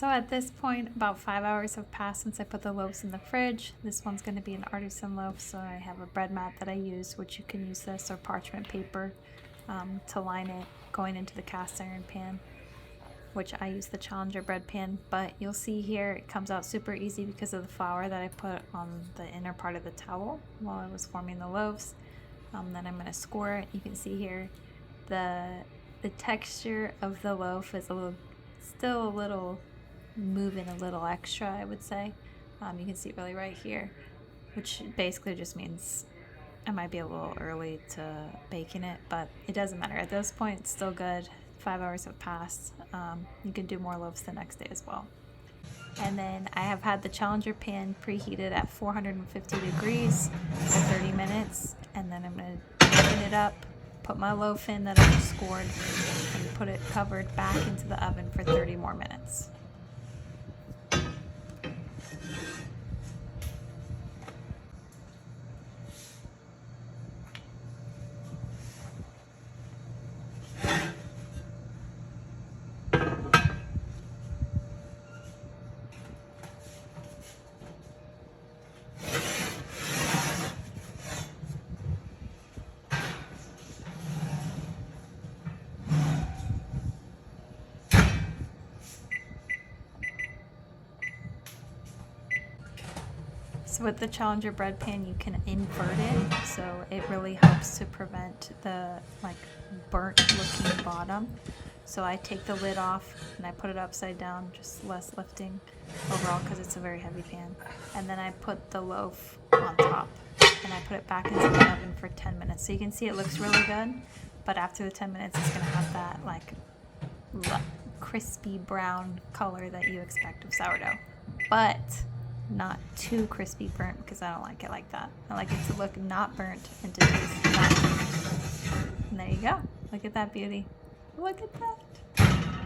So at this point, about 5 hours have passed since I put the loaves in the fridge. This one's going to be an artisan loaf, so I have a bread mat that I use, which you can use this or parchment paper to line it going into the cast iron pan, which I use the Challenger bread pan. But you'll see here it comes out super easy because of the flour that I put on the inner part of the towel while I was forming the loaves. Then I'm going to score it. You can see here the texture of the loaf is still a little moving a little extra, I would say. You can see it really right here, which basically just means I might be a little early to baking it, but it doesn't matter. At this point, it's still good. 5 hours have passed. You can do more loaves the next day as well. And then I have had the Challenger pan preheated at 450 degrees for 30 minutes, and then I'm going to open it up, put my loaf in that I just scored, and put it covered back into the oven for 30 more minutes. So with the Challenger bread pan, you can invert it, so it really helps to prevent the burnt looking bottom. So I take the lid off and I put it upside down, just less lifting overall because it's a very heavy pan. And then I put the loaf on top and I put it back into the oven for 10 minutes. So you can see it looks really good, but after the 10 minutes, it's gonna have that crispy brown color that you expect of sourdough. But not too crispy burnt because I don't like it like that. I like it to look not burnt and to taste not burnt. And there you go. Look at that beauty. Look at that.